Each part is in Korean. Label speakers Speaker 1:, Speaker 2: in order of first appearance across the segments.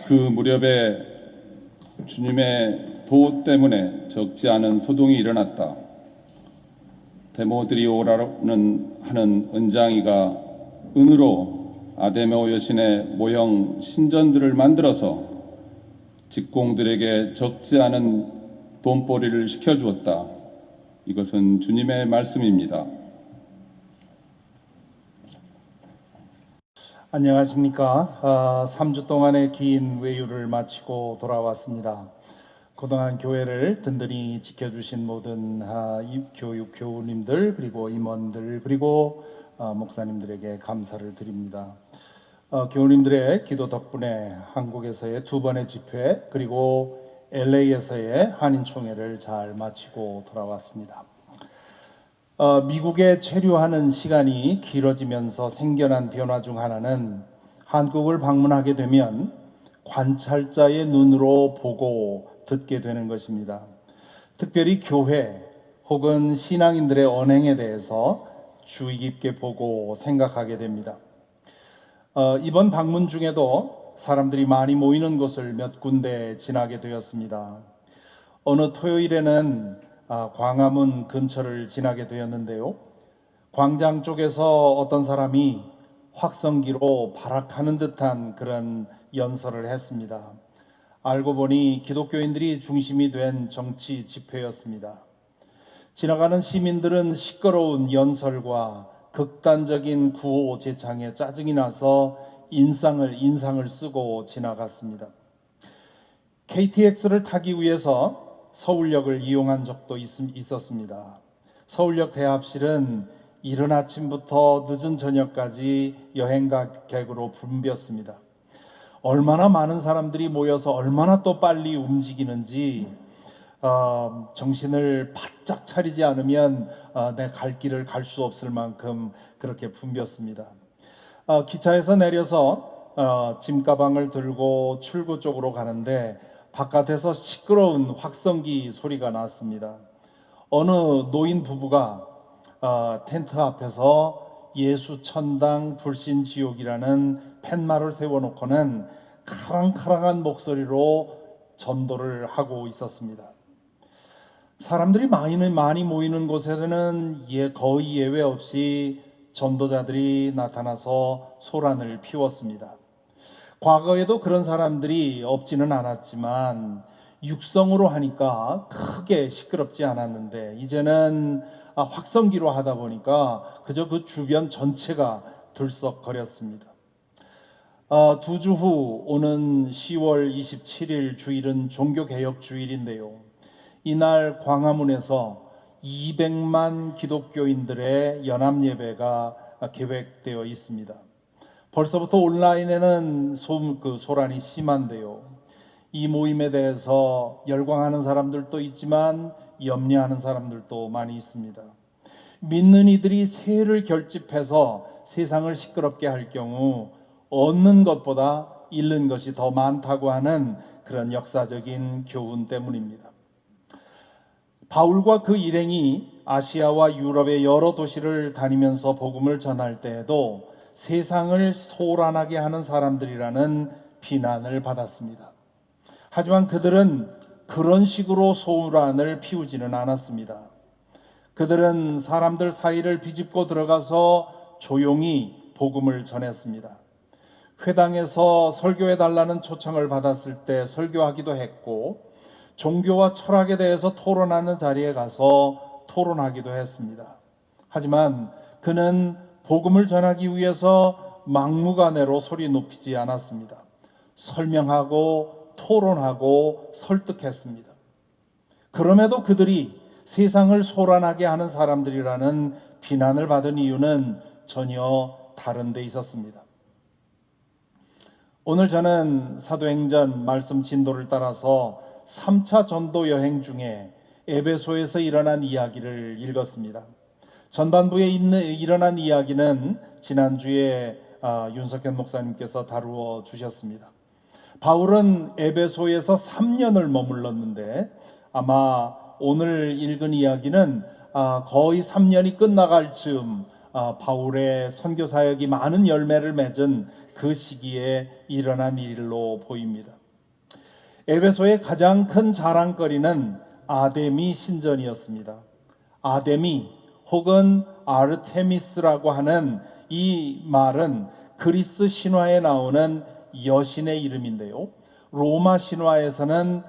Speaker 1: 그 무렵에 주님의 도 때문에 적지 않은 소동이 일어났다. 데모드리오라는 하는 은장이가 은으로 아데메오 여신의 모형 신전들을 만들어서 직공들에게 적지 않은 돈벌이를 시켜주었다. 이것은 주님의 말씀입니다.
Speaker 2: 안녕하십니까. 3주 동안의 긴 외유를 마치고 돌아왔습니다. 그동안 교회를 든든히 지켜주신 모든 교육 교우님들 그리고 임원들 그리고 목사님들에게 감사를 드립니다. 교우님들의 기도 덕분에 한국에서의 2번의 집회 그리고 LA에서의 한인총회를 잘 마치고 돌아왔습니다. 미국에 체류하는 시간이 길어지면서 생겨난 변화 중 하나는 한국을 방문하게 되면 관찰자의 눈으로 보고 듣게 되는 것입니다. 특별히 교회 혹은 신앙인들의 언행에 대해서 주의 깊게 보고 생각하게 됩니다. 이번 방문 중에도 사람들이 많이 모이는 곳을 몇 군데 지나게 되었습니다. 어느 토요일에는 광화문 근처를 지나게 되었는데요. 광장 쪽에서 어떤 사람이 확성기로 발악하는 듯한 그런 연설을 했습니다. 알고 보니 기독교인들이 중심이 된 정치 집회였습니다. 지나가는 시민들은 시끄러운 연설과 극단적인 구호 제창에 짜증이 나서 인상을 쓰고 지나갔습니다. KTX를 타기 위해서 서울역을 이용한 적도 있었습니다. 서울역 대합실은 이른 아침부터 늦은 저녁까지 여행객으로 붐볐습니다. 얼마나 많은 사람들이 모여서 얼마나 또 빨리 움직이는지 정신을 바짝 차리지 않으면 내 갈 길을 갈 수 없을 만큼 그렇게 붐볐습니다. 기차에서 내려서 짐가방을 들고 출구 쪽으로 가는데 바깥에서 시끄러운 확성기 소리가 났습니다. 어느 노인 부부가 텐트 앞에서 예수 천당 불신 지옥이라는 팻말을 세워놓고는 카랑카랑한 목소리로 전도를 하고 있었습니다. 사람들이 많이 모이는 곳에는 거의 예외 없이 전도자들이 나타나서 소란을 피웠습니다. 과거에도 그런 사람들이 없지는 않았지만 육성으로 하니까 크게 시끄럽지 않았는데 이제는 확성기로 하다 보니까 그저 그 주변 전체가 들썩거렸습니다. 2주 후 오는 10월 27일 주일은 종교개혁 주일인데요. 이날 광화문에서 200만 기독교인들의 연합예배가 계획되어 있습니다. 벌써부터 온라인에는 소란이 심한데요. 이 모임에 대해서 열광하는 사람들도 있지만 염려하는 사람들도 많이 있습니다. 믿는 이들이 세를 결집해서 세상을 시끄럽게 할 경우 얻는 것보다 잃는 것이 더 많다고 하는 그런 역사적인 교훈 때문입니다. 바울과 그 일행이 아시아와 유럽의 여러 도시를 다니면서 복음을 전할 때에도 세상을 소란하게 하는 사람들이라는 비난을 받았습니다. 하지만 그들은 그런 식으로 소란을 피우지는 않았습니다. 그들은 사람들 사이를 비집고 들어가서 조용히 복음을 전했습니다. 회당에서 설교해달라는 초청을 받았을 때 설교하기도 했고 종교와 철학에 대해서 토론하는 자리에 가서 토론하기도 했습니다. 하지만 그는 복음을 전하기 위해서 막무가내로 소리 높이지 않았습니다. 설명하고 토론하고 설득했습니다. 그럼에도 그들이 세상을 소란하게 하는 사람들이라는 비난을 받은 이유는 전혀 다른 데 있었습니다. 오늘 저는 사도행전 말씀 진도를 따라서 3차 전도 여행 중에 에베소에서 일어난 이야기를 읽었습니다. 전반부에 일어난 이야기는 지난주에 윤석현 목사님께서 다루어 주셨습니다. 바울은 에베소에서 3년을 머물렀는데 아마 오늘 읽은 이야기는 거의 3년이 끝나갈 즈음 바울의 선교 사역이 많은 열매를 맺은 그 시기에 일어난 일로 보입니다. 에베소의 가장 큰 자랑거리는 아데미 신전이었습니다. 아데미 혹은 아르테미스라고 하는 이 말은 그리스 신화에 나오는 여신의 이름인데요. 로마 신화에서는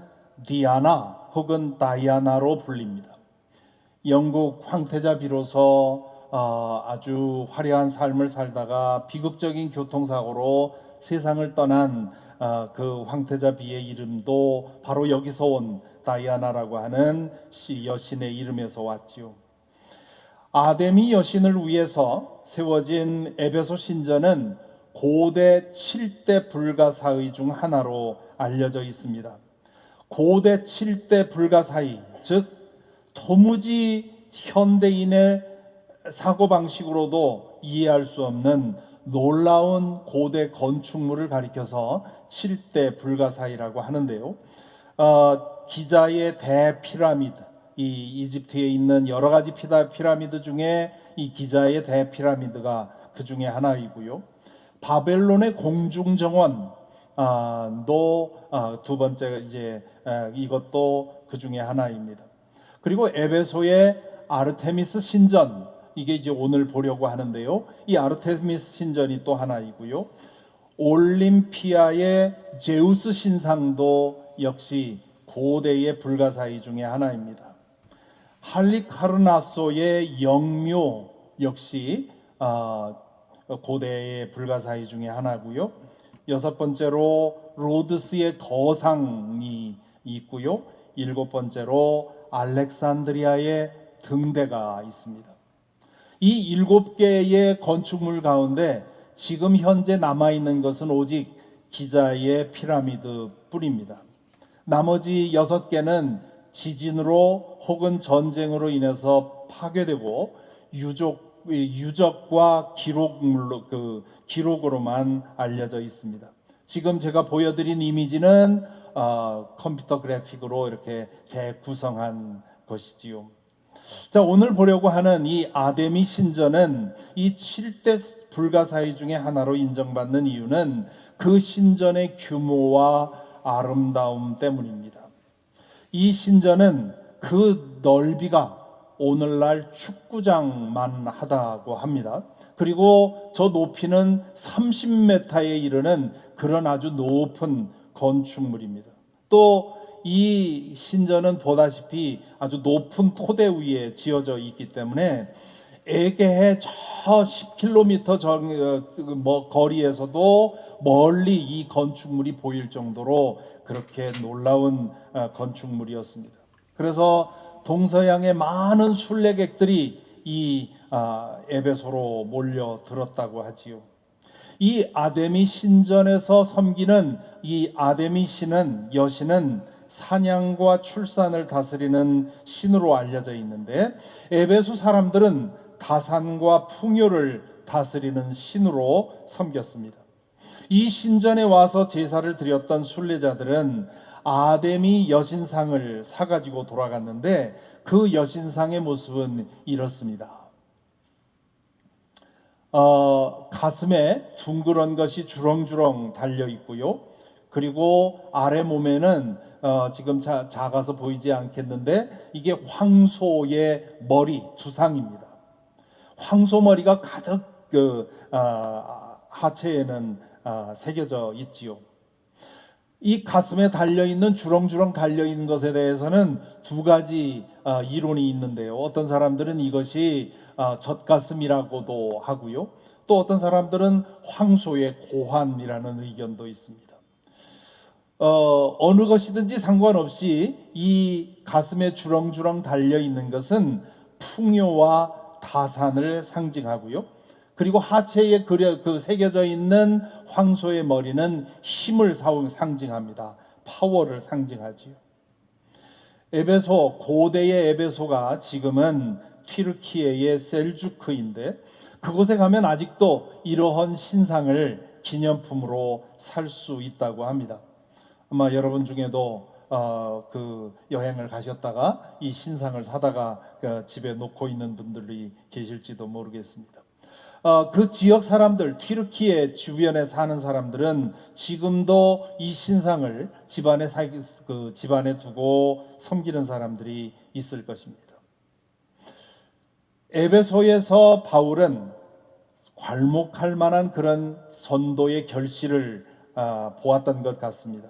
Speaker 2: 디아나 혹은 다이아나로 불립니다. 영국 황태자 비로소 아주 화려한 삶을 살다가 비극적인 교통사고로 세상을 떠난 그 황태자 비의 이름도 바로 여기서 온 다이아나라고 하는 여신의 이름에서 왔지요. 아데미 여신을 위해서 세워진 에베소 신전은 고대 7대 불가사의 중 하나로 알려져 있습니다. 고대 7대 불가사의, 즉 도무지 현대인의 사고방식으로도 이해할 수 없는 놀라운 고대 건축물을 가리켜서 7대 불가사의라고 하는데요. 기자의 대피라미드, 이 이집트에 있는 여러 가지 피라미드 중에 이 기자의 대피라미드가 그 중에 하나이고요. 바벨론의 공중정원 두 번째 이것도 그 중에 하나입니다. 그리고 에베소의 아르테미스 신전, 이게 이제 오늘 보려고 하는데요. 이 아르테미스 신전이 또 하나이고요. 올림피아의 제우스 신상도 역시 고대의 불가사의 중에 하나입니다. 할리카르나소의 영묘 역시 고대의 불가사의 중에 하나고요. 여섯 번째로 로드스의 거상이 있고요. 일곱 번째로 알렉산드리아의 등대가 있습니다. 이 일곱 개의 건축물 가운데 지금 현재 남아있는 것은 오직 기자의 피라미드 뿐입니다. 나머지 6개는 지진으로 혹은 전쟁으로 인해서 파괴되고 유적과 기록으로만 알려져 있습니다. 지금 제가 보여드린 이미지는 컴퓨터 그래픽으로 이렇게 재구성한 것이지요. 자, 오늘 보려고 하는 이 아데미 신전은 이 7대 불가사의 중에 하나로 인정받는 이유는 그 신전의 규모와 아름다움 때문입니다. 이 신전은 그 넓이가 오늘날 축구장만 하다고 합니다. 그리고 저 높이는 30m에 이르는 그런 아주 높은 건축물입니다. 또 이 신전은 보다시피 아주 높은 토대 위에 지어져 있기 때문에 에게해 저 10km 거리에서도 멀리 이 건축물이 보일 정도로 그렇게 놀라운 건축물이었습니다. 그래서 동서양의 많은 순례객들이 이 에베소로 몰려들었다고 하지요. 이 아데미 신전에서 섬기는 이 아데미 여신은 사냥과 출산을 다스리는 신으로 알려져 있는데, 에베소 사람들은 다산과 풍요를 다스리는 신으로 섬겼습니다. 이 신전에 와서 제사를 드렸던 순례자들은 아데미 여신상을 사가지고 돌아갔는데, 그 여신상의 모습은 이렇습니다. 가슴에 둥그런 것이 주렁주렁 달려 있고요. 그리고 아래 몸에는 지금 작아서 보이지 않겠는데 이게 황소의 머리 두상입니다. 황소 머리가 가득 하체에는 새겨져 있지요. 이 가슴에 달려있는 주렁주렁 달려있는 것에 대해서는 두 가지 이론이 있는데요. 어떤 사람들은 이것이 젖가슴이라고도 하고요. 또 어떤 사람들은 황소의 고환이라는 의견도 있습니다. 어느 것이든지 상관없이 이 가슴에 주렁주렁 달려있는 것은 풍요와 다산을 상징하고요. 그리고 하체에 새겨져 있는 황소의 머리는 힘을 상징합니다. 파워를 상징하지요. 고대의 에베소가 지금은 튀르키예의 셀주크인데, 그곳에 가면 아직도 이러한 신상을 기념품으로 살 수 있다고 합니다. 아마 여러분 중에도 그 여행을 가셨다가 이 신상을 사다가 집에 놓고 있는 분들이 계실지도 모르겠습니다. 그 지역 사람들, 튀르키예 주변에 사는 사람들은 지금도 이 신상을 집안에 두고 섬기는 사람들이 있을 것입니다. 에베소에서 바울은 괄목할 만한 그런 선도의 결실을 보았던 것 같습니다.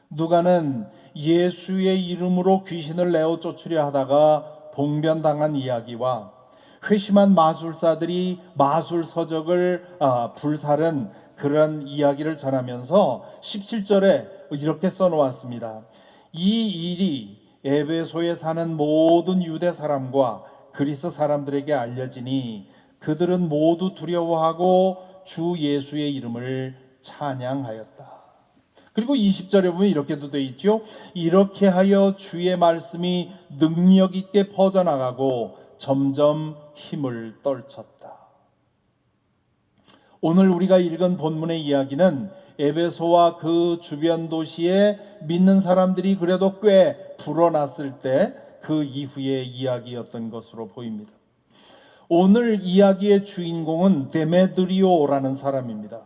Speaker 2: 누가는 예수의 이름으로 귀신을 내어 쫓으려 하다가 봉변당한 이야기와 회심한 마술사들이 마술 서적을 불사른 그런 이야기를 전하면서 17절에 이렇게 써놓았습니다. 이 일이 에베소에 사는 모든 유대 사람과 그리스 사람들에게 알려지니 그들은 모두 두려워하고 주 예수의 이름을 찬양하였다. 그리고 20절에 보면 이렇게도 되어 있죠. 이렇게 하여 주의 말씀이 능력 있게 퍼져나가고 점점 힘을 떨쳤다. 오늘 우리가 읽은 본문의 이야기는 에베소와 그 주변 도시에 믿는 사람들이 그래도 꽤 불어났을 때 그 이후의 이야기였던 것으로 보입니다. 오늘 이야기의 주인공은 데메드리오라는 사람입니다.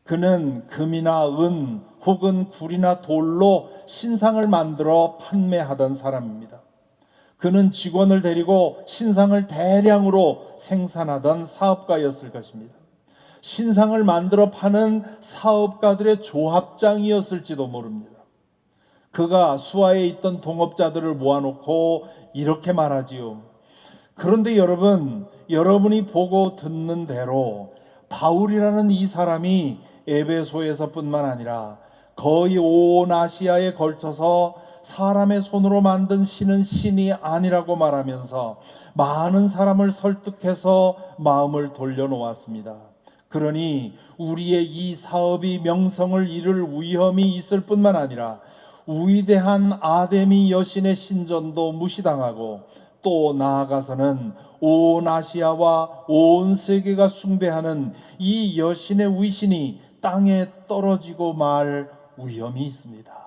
Speaker 2: 그는 금이나 은 혹은 굴이나 돌로 신상을 만들어 판매하던 사람입니다. 그는 직원을 데리고 신상을 대량으로 생산하던 사업가였을 것입니다. 신상을 만들어 파는 사업가들의 조합장이었을지도 모릅니다. 그가 수하에 있던 동업자들을 모아놓고 이렇게 말하지요. 그런데 여러분이 보고 듣는 대로 바울이라는 이 사람이 에베소에서뿐만 아니라 거의 온 아시아에 걸쳐서 사람의 손으로 만든 신은 신이 아니라고 말하면서 많은 사람을 설득해서 마음을 돌려놓았습니다. 그러니 우리의 이 사업이 명성을 잃을 위험이 있을 뿐만 아니라 위대한 아데미 여신의 신전도 무시당하고 또 나아가서는 온 아시아와 온 세계가 숭배하는 이 여신의 위신이 땅에 떨어지고 말 위험이 있습니다.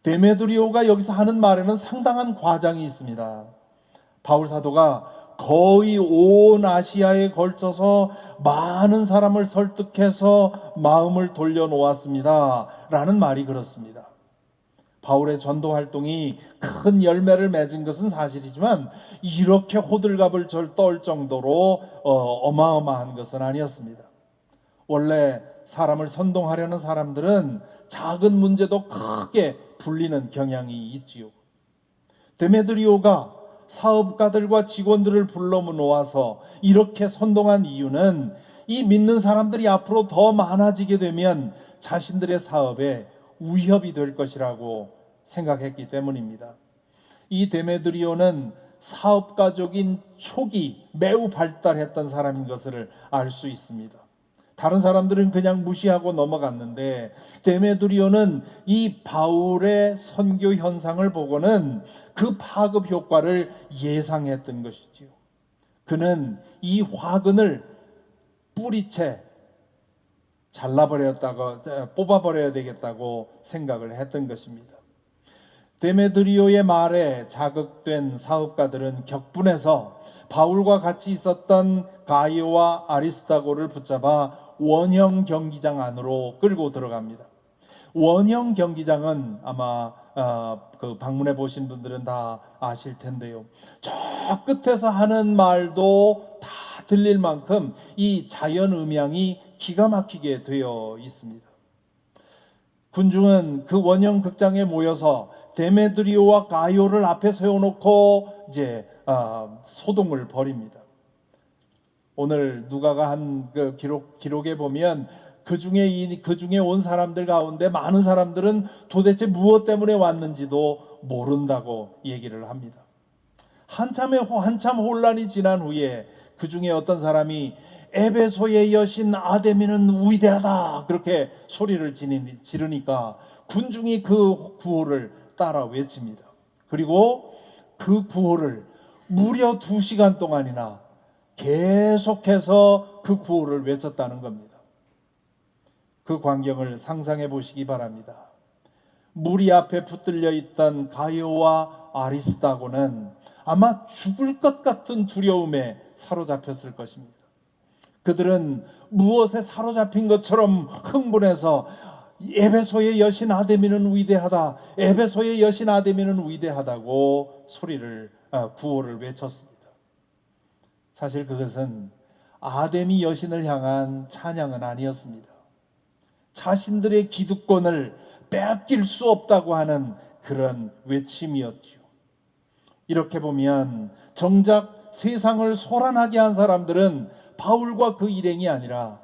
Speaker 2: 데메드리오가 여기서 하는 말에는 상당한 과장이 있습니다. 바울 사도가 거의 온 아시아에 걸쳐서 많은 사람을 설득해서 마음을 돌려놓았습니다. 라는 말이 그렇습니다. 바울의 전도 활동이 큰 열매를 맺은 것은 사실이지만 이렇게 호들갑을 떨 정도로 어마어마한 것은 아니었습니다. 원래 사람을 선동하려는 사람들은 작은 문제도 크게 불리는 경향이 있지요. 데메드리오가 사업가들과 직원들을 불러 모아서 이렇게 선동한 이유는 이 믿는 사람들이 앞으로 더 많아지게 되면 자신들의 사업에 위협이 될 것이라고 생각했기 때문입니다. 이 데메드리오는 사업가적인 촉이 매우 발달했던 사람인 것을 알 수 있습니다. 다른 사람들은 그냥 무시하고 넘어갔는데 데메드리오는 이 바울의 선교 현상을 보고는 그 파급 효과를 예상했던 것이지요. 그는 이 화근을 뿌리채 뽑아버려야 되겠다고 생각을 했던 것입니다. 데메드리오의 말에 자극된 사업가들은 격분해서 바울과 같이 있었던 가이오와 아리스타고를 붙잡아 원형 경기장 안으로 끌고 들어갑니다. 원형 경기장은 아마 그 방문해 보신 분들은 다 아실 텐데요. 저 끝에서 하는 말도 다 들릴 만큼 이 자연 음향이 기가 막히게 되어 있습니다. 군중은 그 원형 극장에 모여서 데메드리오와 가이오를 앞에 세워놓고 이제 소동을 벌입니다. 오늘 누가가 한 그 기록에 보면 그 중에 온 사람들 가운데 많은 사람들은 도대체 무엇 때문에 왔는지도 모른다고 얘기를 합니다. 한참 혼란이 지난 후에 그 중에 어떤 사람이 에베소의 여신 아데미는 위대하다 그렇게 소리를 지르니까 군중이 그 구호를 따라 외칩니다. 그리고 그 구호를 무려 2시간 동안이나 계속해서 그 구호를 외쳤다는 겁니다. 그 광경을 상상해 보시기 바랍니다. 무리 앞에 붙들려 있던 가이오와 아리스타고는 아마 죽을 것 같은 두려움에 사로잡혔을 것입니다. 그들은 무엇에 사로잡힌 것처럼 흥분해서 에베소의 여신 아데미는 위대하다, 에베소의 여신 아데미는 위대하다고 구호를 외쳤습니다. 사실 그것은 아데미 여신을 향한 찬양은 아니었습니다. 자신들의 기득권을 빼앗길 수 없다고 하는 그런 외침이었죠. 이렇게 보면 정작 세상을 소란하게 한 사람들은 바울과 그 일행이 아니라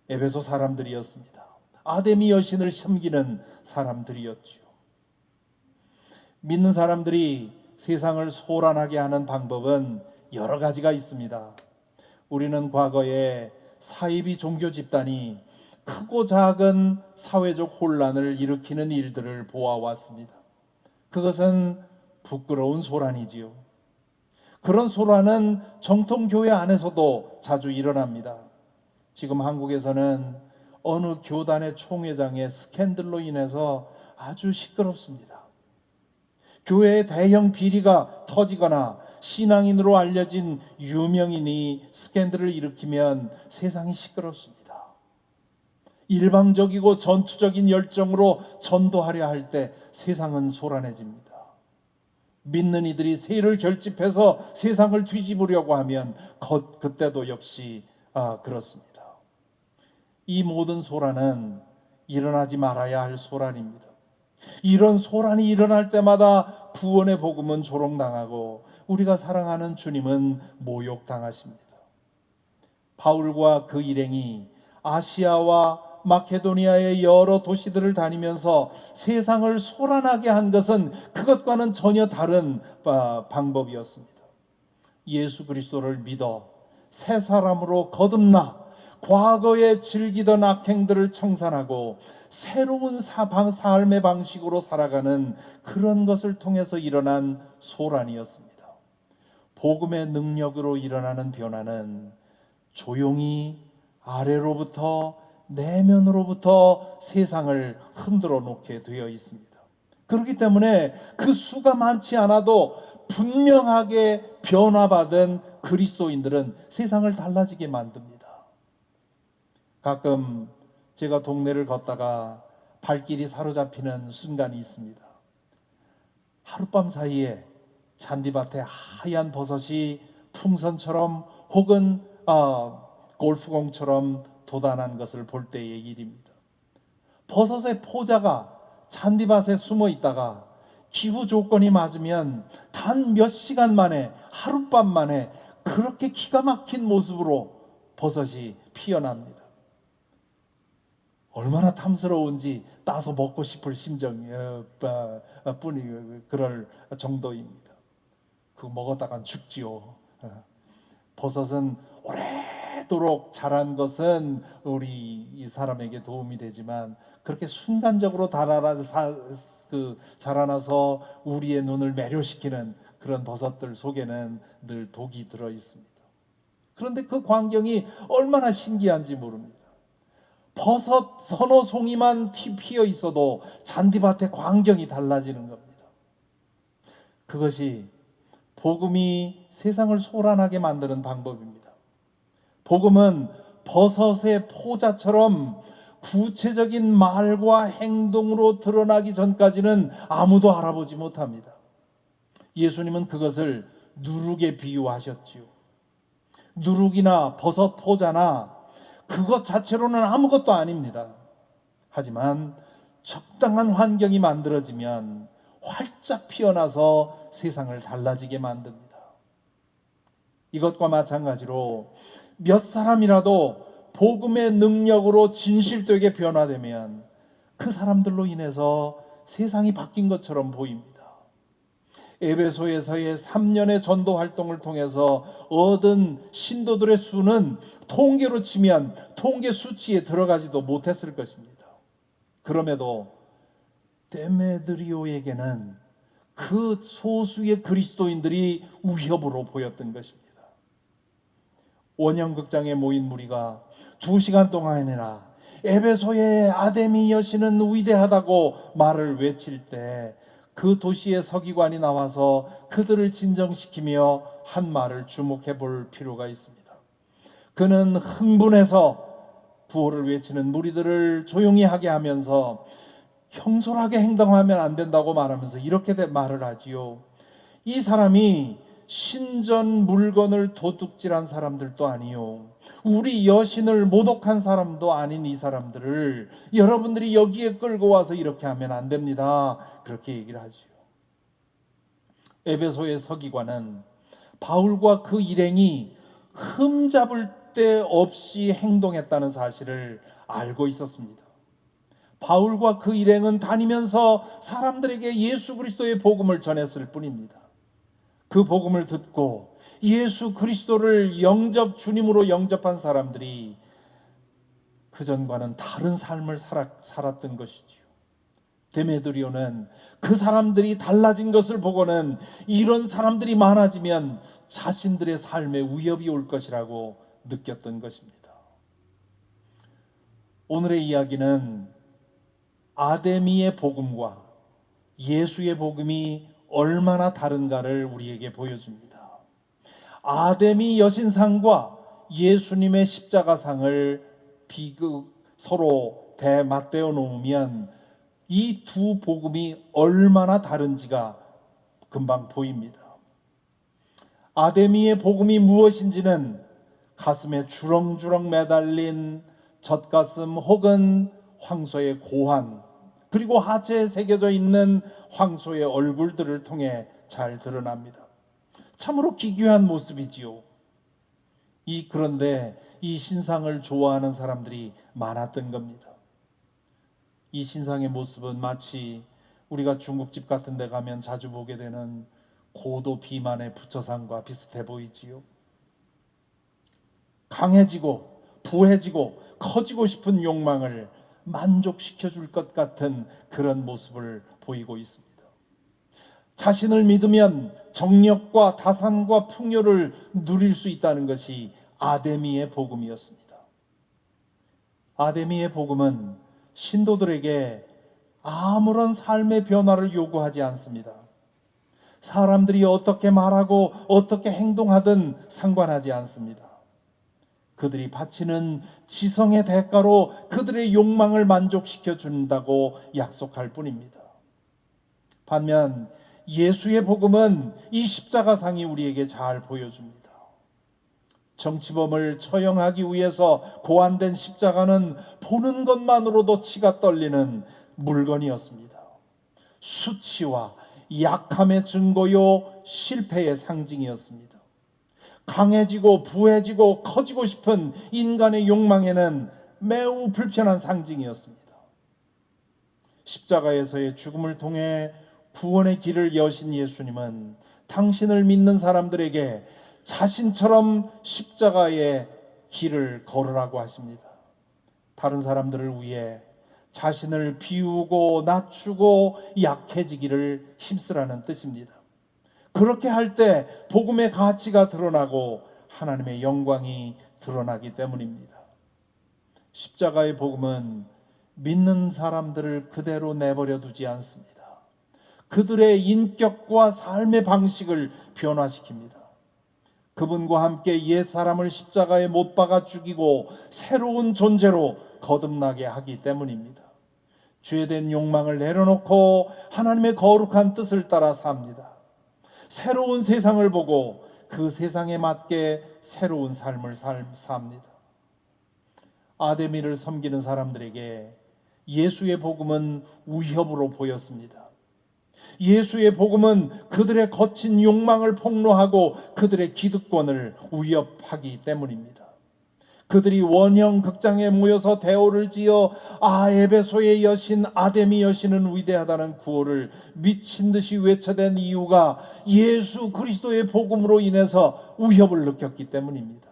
Speaker 2: 에베소 사람들이었습니다. 아데미 여신을 섬기는 사람들이었죠. 믿는 사람들이 세상을 소란하게 하는 방법은 여러 가지가 있습니다. 우리는 과거에 사이비 종교 집단이 크고 작은 사회적 혼란을 일으키는 일들을 보아왔습니다. 그것은 부끄러운 소란이지요. 그런 소란은 정통교회 안에서도 자주 일어납니다. 지금 한국에서는 어느 교단의 총회장의 스캔들로 인해서 아주 시끄럽습니다. 교회의 대형 비리가 터지거나 신앙인으로 알려진 유명인이 스캔들을 일으키면 세상이 시끄럽습니다. 일방적이고 전투적인 열정으로 전도하려 할 때 세상은 소란해집니다. 믿는 이들이 세를 결집해서 세상을 뒤집으려고 하면 그때도 역시 그렇습니다. 이 모든 소란은 일어나지 말아야 할 소란입니다. 이런 소란이 일어날 때마다 구원의 복음은 조롱당하고 우리가 사랑하는 주님은 모욕당하십니다. 바울과 그 일행이 아시아와 마케도니아의 여러 도시들을 다니면서 세상을 소란하게 한 것은 그것과는 전혀 다른 방법이었습니다. 예수 그리스도를 믿어 새 사람으로 거듭나 과거에 즐기던 악행들을 청산하고 새로운 삶의 방식으로 살아가는 그런 것을 통해서 일어난 소란이었습니다. 복음의 능력으로 일어나는 변화는 조용히 아래로부터 내면으로부터 세상을 흔들어 놓게 되어 있습니다. 그렇기 때문에 그 수가 많지 않아도 분명하게 변화받은 그리스도인들은 세상을 달라지게 만듭니다. 가끔 제가 동네를 걷다가 발길이 사로잡히는 순간이 있습니다. 하룻밤 사이에 잔디밭에 하얀 버섯이 풍선처럼 혹은 골프공처럼 돋아난 것을 볼 때의 일입니다. 버섯의 포자가 잔디밭에 숨어 있다가 기후 조건이 맞으면 단 몇 시간 만에, 하룻밤 만에 그렇게 기가 막힌 모습으로 버섯이 피어납니다. 얼마나 탐스러운지 따서 먹고 싶을 심정이 그럴 정도입니다. 그거 먹었다간 죽지요. 버섯은 오래도록 자란 것은 우리 이 사람에게 도움이 되지만 그렇게 순간적으로 자라나서 우리의 눈을 매료시키는 그런 버섯들 속에는 늘 독이 들어 있습니다. 그런데 그 광경이 얼마나 신기한지 모릅니다. 버섯 서너 송이만 피어 있어도 잔디밭의 광경이 달라지는 겁니다. 그것이 복음이 세상을 소란하게 만드는 방법입니다. 복음은 버섯의 포자처럼 구체적인 말과 행동으로 드러나기 전까지는 아무도 알아보지 못합니다. 예수님은 그것을 누룩에 비유하셨지요. 누룩이나 버섯 포자나 그것 자체로는 아무것도 아닙니다. 하지만 적당한 환경이 만들어지면 활짝 피어나서 세상을 달라지게 만듭니다. 이것과 마찬가지로 몇 사람이라도 복음의 능력으로 진실되게 변화되면 그 사람들로 인해서 세상이 바뀐 것처럼 보입니다. 에베소에서의 3년의 전도 활동을 통해서 얻은 신도들의 수는 통계로 치면 통계 수치에 들어가지도 못했을 것입니다. 그럼에도 데메드리오에게는 그 소수의 그리스도인들이 위협으로 보였던 것입니다. 원형극장에 모인 무리가 2시간 동안이나 에베소의 아데미 여신은 위대하다고 말을 외칠 때 그 도시의 서기관이 나와서 그들을 진정시키며 한 말을 주목해 볼 필요가 있습니다. 그는 흥분해서 구호를 외치는 무리들을 조용히 하게 하면서 형솔하게 행동하면 안 된다고 말하면서 이렇게 말을 하지요. 이 사람이 신전 물건을 도둑질한 사람들도 아니요, 우리 여신을 모독한 사람도 아닌 이 사람들을 여러분들이 여기에 끌고 와서 이렇게 하면 안 됩니다. 그렇게 얘기를 하지요. 에베소의 서기관은 바울과 그 일행이 흠잡을 데 없이 행동했다는 사실을 알고 있었습니다. 바울과 그 일행은 다니면서 사람들에게 예수 그리스도의 복음을 전했을 뿐입니다. 그 복음을 듣고 예수 그리스도를 주님으로 영접한 사람들이 그전과는 다른 삶을 살았던 것이지요. 데메드리오는 그 사람들이 달라진 것을 보고는 이런 사람들이 많아지면 자신들의 삶에 위협이 올 것이라고 느꼈던 것입니다. 오늘의 이야기는 아데미의 복음과 예수의 복음이 얼마나 다른가를 우리에게 보여줍니다. 아데미 여신상과 예수님의 십자가상을 서로 맞대어 놓으면 이 두 복음이 얼마나 다른지가 금방 보입니다. 아데미의 복음이 무엇인지는 가슴에 주렁주렁 매달린 젖가슴 혹은 황소의 고환, 그리고 하체에 새겨져 있는 황소의 얼굴들을 통해 잘 드러납니다. 참으로 기괴한 모습이지요. 그런데 이 신상을 좋아하는 사람들이 많았던 겁니다. 이 신상의 모습은 마치 우리가 중국집 같은 데 가면 자주 보게 되는 고도 비만의 부처상과 비슷해 보이지요. 강해지고 부해지고 커지고 싶은 욕망을 만족시켜 줄 것 같은 그런 모습을 보이고 있습니다. 자신을 믿으면 정력과 다산과 풍요를 누릴 수 있다는 것이 아데미의 복음이었습니다. 아데미의 복음은 신도들에게 아무런 삶의 변화를 요구하지 않습니다. 사람들이 어떻게 말하고 어떻게 행동하든 상관하지 않습니다. 그들이 바치는 지성의 대가로 그들의 욕망을 만족시켜 준다고 약속할 뿐입니다. 반면 예수의 복음은 이 십자가상이 우리에게 잘 보여줍니다. 정치범을 처형하기 위해서 고안된 십자가는 보는 것만으로도 치가 떨리는 물건이었습니다. 수치와 약함의 증거요, 실패의 상징이었습니다. 강해지고 부해지고 커지고 싶은 인간의 욕망에는 매우 불편한 상징이었습니다. 십자가에서의 죽음을 통해 구원의 길을 여신 예수님은 당신을 믿는 사람들에게 자신처럼 십자가의 길을 걸으라고 하십니다. 다른 사람들을 위해 자신을 비우고 낮추고 약해지기를 힘쓰라는 뜻입니다. 그렇게 할 때 복음의 가치가 드러나고 하나님의 영광이 드러나기 때문입니다. 십자가의 복음은 믿는 사람들을 그대로 내버려 두지 않습니다. 그들의 인격과 삶의 방식을 변화시킵니다. 그분과 함께 옛사람을 십자가에 못 박아 죽이고 새로운 존재로 거듭나게 하기 때문입니다. 죄된 욕망을 내려놓고 하나님의 거룩한 뜻을 따라 삽니다. 새로운 세상을 보고 그 세상에 맞게 새로운 삶을 삽니다. 아데미를 섬기는 사람들에게 예수의 복음은 위협으로 보였습니다. 예수의 복음은 그들의 거친 욕망을 폭로하고 그들의 기득권을 위협하기 때문입니다. 그들이 원형 극장에 모여서 대오를 지어 에베소의 여신 아데미 여신은 위대하다는 구호를 미친 듯이 외쳐댄 이유가 예수 그리스도의 복음으로 인해서 위협을 느꼈기 때문입니다.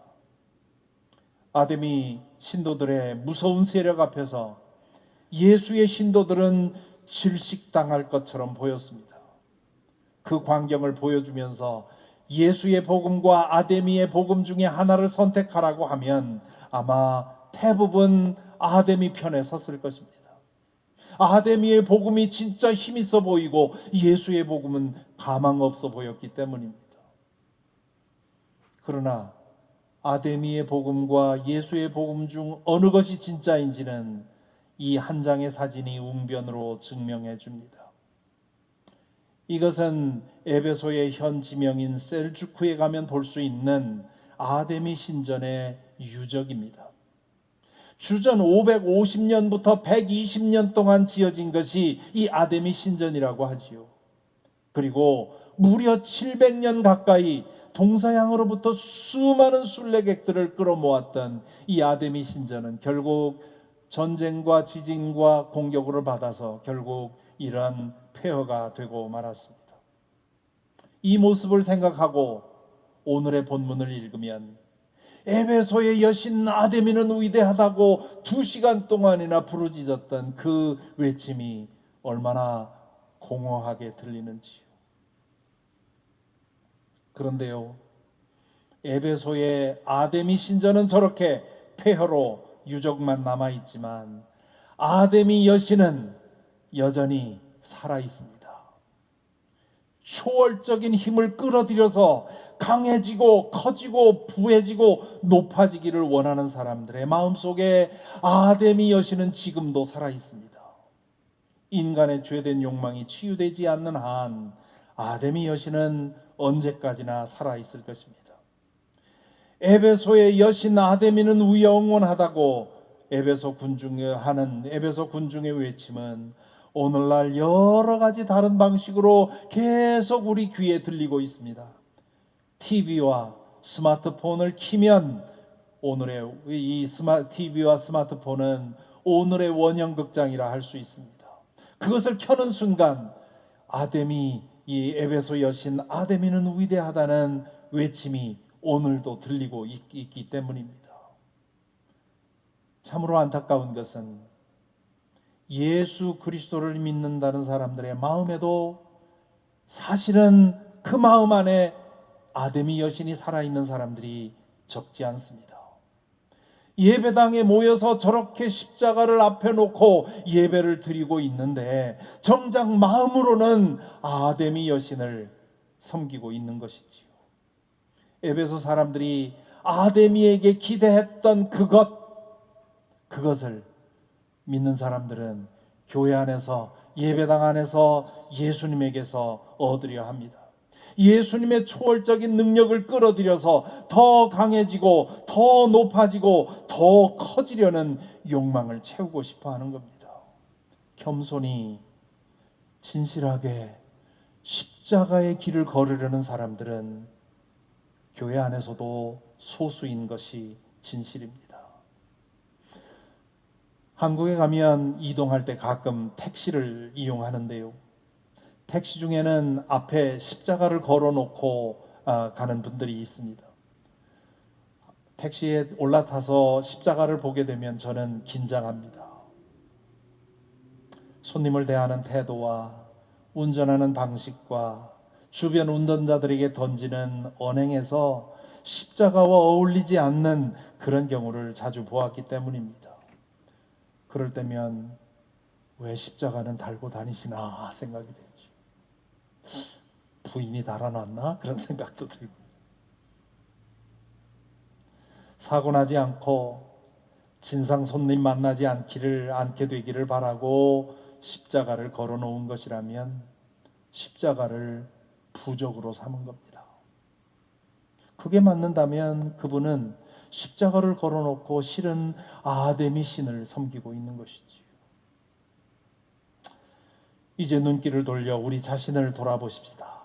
Speaker 2: 아데미 신도들의 무서운 세력 앞에서 예수의 신도들은 질식당할 것처럼 보였습니다. 그 광경을 보여주면서 예수의 복음과 아데미의 복음 중에 하나를 선택하라고 하면 아마 대부분 아데미 편에 섰을 것입니다. 아데미의 복음이 진짜 힘있어 보이고 예수의 복음은 가망 없어 보였기 때문입니다. 그러나 아데미의 복음과 예수의 복음 중 어느 것이 진짜인지는 이 한 장의 사진이 웅변으로 증명해 줍니다. 이것은 에베소의 현 지명인 셀주크에 가면 볼 수 있는 아데미 신전의 유적입니다. 주전 550년부터 120년 동안 지어진 것이 이 아데미 신전이라고 하지요. 그리고 무려 700년 가까이 동서양으로부터 수많은 순례객들을 끌어모았던 이 아데미 신전은 결국 전쟁과 지진과 공격을 받아서 결국 이러한 폐허가 되고 말았습니다. 이 모습을 생각하고 오늘의 본문을 읽으면 에베소의 여신 아데미는 위대하다고 2시간 동안이나 부르짖었던 그 외침이 얼마나 공허하게 들리는지요. 그런데요, 에베소의 아데미 신전은 저렇게 폐허로 유적만 남아있지만 아데미 여신은 여전히 살아있습니다. 초월적인 힘을 끌어들여서 강해지고 커지고 부해지고 높아지기를 원하는 사람들의 마음속에 아데미 여신은 지금도 살아있습니다. 인간의 죄된 욕망이 치유되지 않는 한 아데미 여신은 언제까지나 살아있을 것입니다. 에베소의 여신 아데미는 영원하다고 에베소 군중의 외침은 오늘날 여러 가지 다른 방식으로 계속 우리 귀에 들리고 있습니다. TV와 스마트폰을 키면 오늘의 TV와 스마트폰은 오늘의 원형극장이라 할 수 있습니다. 그것을 켜는 순간 이 에베소 여신 아데미는 위대하다는 외침이 오늘도 들리고 있기 때문입니다. 참으로 안타까운 것은 예수 그리스도를 믿는다는 사람들의 마음에도 사실은 그 마음 안에 아데미 여신이 살아있는 사람들이 적지 않습니다. 예배당에 모여서 저렇게 십자가를 앞에 놓고 예배를 드리고 있는데 정작 마음으로는 아데미 여신을 섬기고 있는 것이지요. 에베소 사람들이 아데미에게 기대했던 그것을 믿는 사람들은 교회 안에서 예배당 안에서 예수님에게서 얻으려 합니다. 예수님의 초월적인 능력을 끌어들여서 더 강해지고 더 높아지고 더 커지려는 욕망을 채우고 싶어 하는 겁니다. 겸손히 진실하게 십자가의 길을 걸으려는 사람들은 교회 안에서도 소수인 것이 진실입니다. 한국에 가면 이동할 때 가끔 택시를 이용하는데요. 택시 중에는 앞에 십자가를 걸어놓고 가는 분들이 있습니다. 택시에 올라타서 십자가를 보게 되면 저는 긴장합니다. 손님을 대하는 태도와 운전하는 방식과 주변 운전자들에게 던지는 언행에서 십자가와 어울리지 않는 그런 경우를 자주 보았기 때문입니다. 그럴 때면 왜 십자가는 달고 다니시나 생각이 되죠. 부인이 달아놨나? 그런 생각도 들고. 사고 나지 않고 진상 손님 만나지 않게 되기를 바라고 십자가를 걸어 놓은 것이라면 십자가를 부적으로 삼은 겁니다. 그게 맞는다면 그분은 십자가를 걸어 놓고 실은 아데미 신을 섬기고 있는 것이지요. 이제 눈길을 돌려 우리 자신을 돌아보십시다.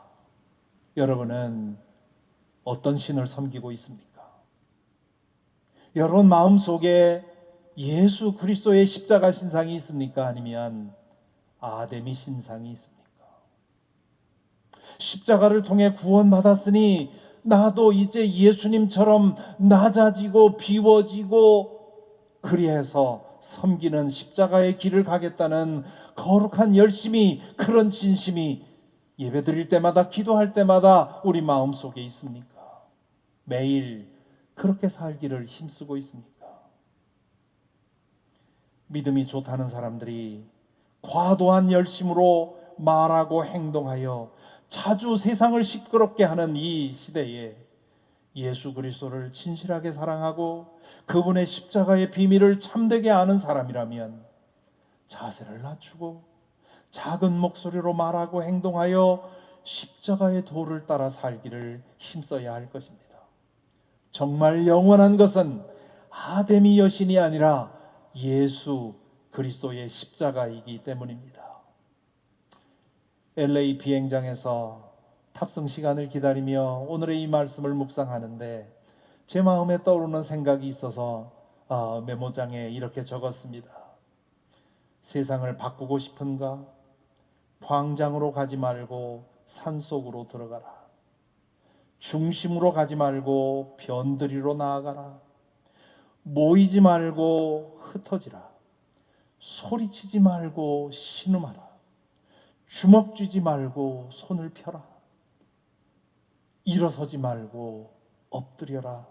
Speaker 2: 여러분은 어떤 신을 섬기고 있습니까? 여러분 마음속에 예수 그리스도의 십자가 신상이 있습니까? 아니면 아데미 신상이 있습니까? 십자가를 통해 구원받았으니 나도 이제 예수님처럼 낮아지고 비워지고 그리해서 섬기는 십자가의 길을 가겠다는 거룩한 열심이, 그런 진심이 예배 드릴 때마다, 기도할 때마다 우리 마음속에 있습니까? 매일 그렇게 살기를 힘쓰고 있습니까? 믿음이 좋다는 사람들이 과도한 열심으로 말하고 행동하여 자주 세상을 시끄럽게 하는 이 시대에 예수 그리스도를 진실하게 사랑하고 그분의 십자가의 비밀을 참되게 아는 사람이라면 자세를 낮추고 작은 목소리로 말하고 행동하여 십자가의 도를 따라 살기를 힘써야 할 것입니다. 정말 영원한 것은 아데미 여신이 아니라 예수 그리스도의 십자가이기 때문입니다. LA 비행장에서 탑승 시간을 기다리며 오늘의 이 말씀을 묵상하는데 제 마음에 떠오르는 생각이 있어서 메모장에 이렇게 적었습니다. 세상을 바꾸고 싶은가? 광장으로 가지 말고 산속으로 들어가라. 중심으로 가지 말고 변두리로 나아가라. 모이지 말고 흩어지라. 소리치지 말고 신음하라. 주먹 쥐지 말고 손을 펴라. 일어서지 말고 엎드려라.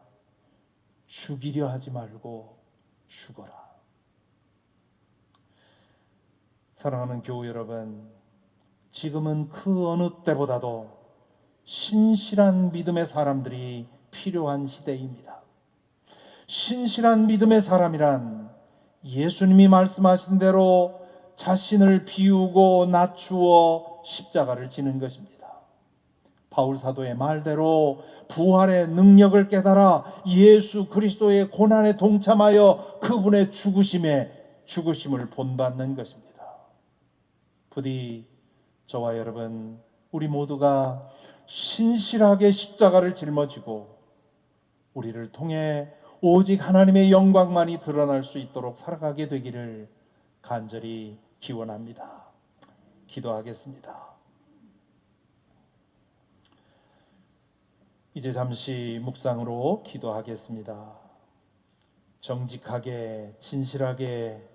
Speaker 2: 죽이려 하지 말고 죽어라. 사랑하는 교우 여러분, 지금은 그 어느 때보다도 신실한 믿음의 사람들이 필요한 시대입니다. 신실한 믿음의 사람이란 예수님이 말씀하신 대로 자신을 비우고 낮추어 십자가를 지는 것입니다. 바울 사도의 말대로 부활의 능력을 깨달아 예수 그리스도의 고난에 동참하여 그분의 죽으심을 본받는 것입니다. 부디 저와 여러분, 우리 모두가 신실하게 십자가를 짊어지고 우리를 통해 오직 하나님의 영광만이 드러날 수 있도록 살아가게 되기를 간절히 기원합니다. 기도하겠습니다. 이제 잠시 묵상으로 기도하겠습니다. 정직하게 진실하게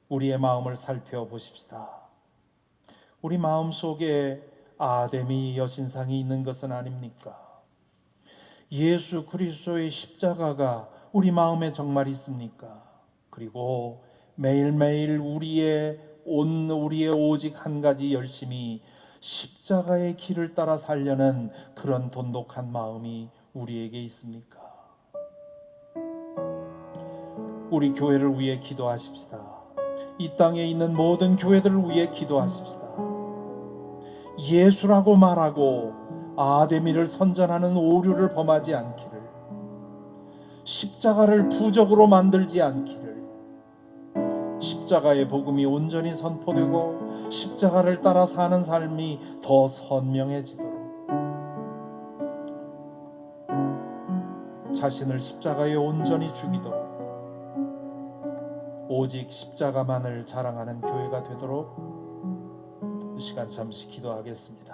Speaker 2: 우리의 마음을 살펴보십시다. 우리 마음 속에 아데미 여신상이 있는 것은 아닙니까? 예수 그리스도의 십자가가 우리 마음에 정말 있습니까? 그리고 매일매일 우리의 오직 한 가지 열심이 십자가의 길을 따라 살려는 그런 돈독한 마음이 우리에게 있습니까? 우리 교회를 위해 기도하십시다. 이 땅에 있는 모든 교회들을 위해 기도하십시다. 예수라고 말하고 아데미를 선전하는 오류를 범하지 않기를, 십자가를 부적으로 만들지 않기를, 십자가의 복음이 온전히 선포되고 십자가를 따라 사는 삶이 더 선명해지도록, 자신을 십자가에 온전히 죽이도록, 오직 십자가만을 자랑하는 교회가 되도록 이 시간 잠시 기도하겠습니다.